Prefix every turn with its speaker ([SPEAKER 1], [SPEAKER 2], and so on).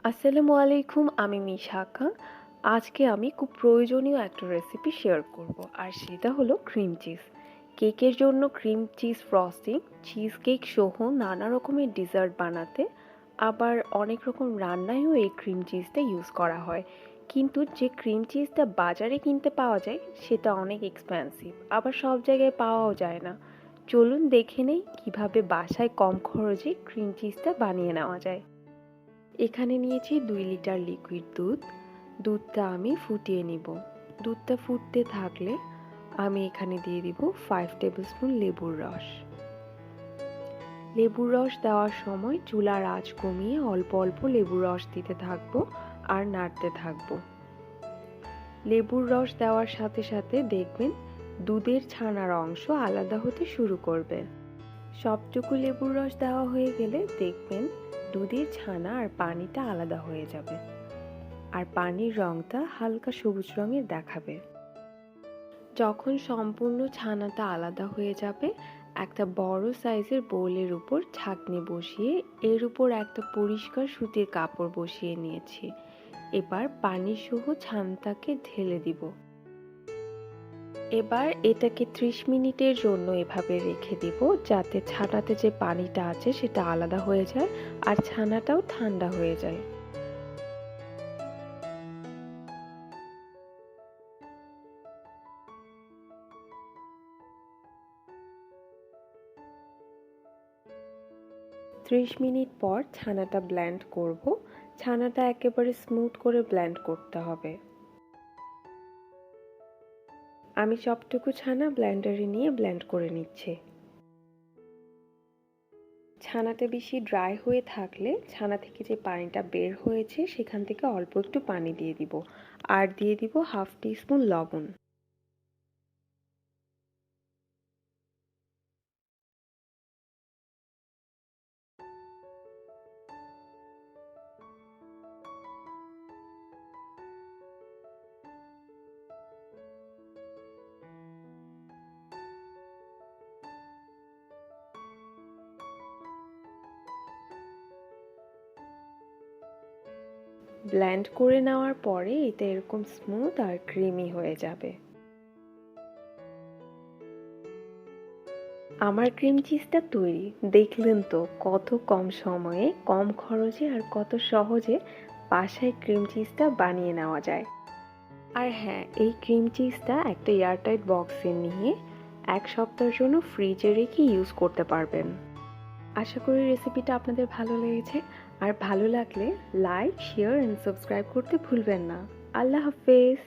[SPEAKER 1] আসসালামু আলাইকুম, আমি মিশাখা। আজকে আমি খুব প্রয়োজনীয় একটা রেসিপি শেয়ার করব, আর সেটা হলো ক্রিম চিজ কেকের জন্য। Cream cheese frosting, cheese cake সহ নানা রকমের ডেজার্ট বানাতে, আবার অনেক রকম রান্নায়ও এই ক্রিম চিজটা ইউজ করা হয়। কিন্তু যে ক্রিম চিজটা বাজারে কিনতে পাওয়া যায় সেটা অনেক এক্সপেন্সিভ, আবার সব জায়গায় পাওয়াও যায় না। চলুন দেখে নেই কিভাবে বাসায় কম খরচে ক্রিম চিজটা বানিয়ে নেওয়া যায়। এখানে নিয়েছি 2 লিটার লিকুইড দুধ। দুধটা আমি ফুটিয়ে নিব। দুধটা ফুটতে থাকলে আমি এখানে দিয়ে দিব 5 টেবিল স্পুন লেবুর রস। লেবুর রস দেওয়ার সময় চুলার আঁচ কমিয়ে অল্প অল্প লেবুর রস দিতে থাকবো আর নাড়তে থাকবো। লেবুর রস দেওয়ার সাথে সাথে দেখবেন দুধের ছানার অংশ আলাদা হতে শুরু করবে। সবটুকু লেবুর রস দেওয়া হয়ে গেলে দেখবেন দুধের ছানা আর পানিটা আলাদা হয়ে যাবে, আর পানির রংটা হালকা সবুজ রঙের দেখাবে। যখন সম্পূর্ণ ছানাটা আলাদা হয়ে যাবে, একটা বড় সাইজের বোলের উপর ছাঁকনি বসিয়ে এর উপর একটা পরিষ্কার সুতির কাপড় বসিয়ে নিয়েছি। এবার পানি সহ ছানাটাকে ঢেলে দিব। এবার এটাকে 30 মিনিটের জন্য এভাবে রেখে দিব, যাতে ছানাতে যে পানিটা আছে সেটা আলাদা হয়ে যায় আর ছানাটাও ঠান্ডা হয়ে যায়। ত্রিশ মিনিট পর ছানাটা ব্লেন্ড করব। ছানাটা একেবারে স্মুথ করে ব্লেন্ড করতে হবে। আমি সবটুকু ছানা ব্লেন্ডারে নিয়ে ব্লেন্ড করে নিচ্ছি। ছানাটা বেশি ড্রাই হয়ে থাকলে ছানা থেকে যে পানিটা বের হয়েছে সেখান থেকে অল্প একটু পানি দিয়ে দিব, আর দিয়ে দিব হাফ টিস্পুন লবণ। ব্লেন্ড করে নেওয়ার পরে এটা এরকম স্মুথ আর ক্রিমি হয়ে যাবে। আমার ক্রিম চিজটা তৈরি। দেখলেন তো কত কম সময়ে, কম খরচে আর কত সহজে বাসায় ক্রিম চিজটা বানিয়ে নেওয়া যায়। আর হ্যাঁ, এই ক্রিম চিজটা একটা এয়ারটাইট বক্সে নিয়ে 1 সপ্তাহের জন্য ফ্রিজে রেখে ইউজ করতে পারবেন। আশা করি রেসিপিটা আপনাদের ভালো লেগেছে, আর ভালো লাগলে লাইক, শেয়ার এন্ড সাবস্ক্রাইব করতে ভুলবেন না। আল্লাহ হাফেজ।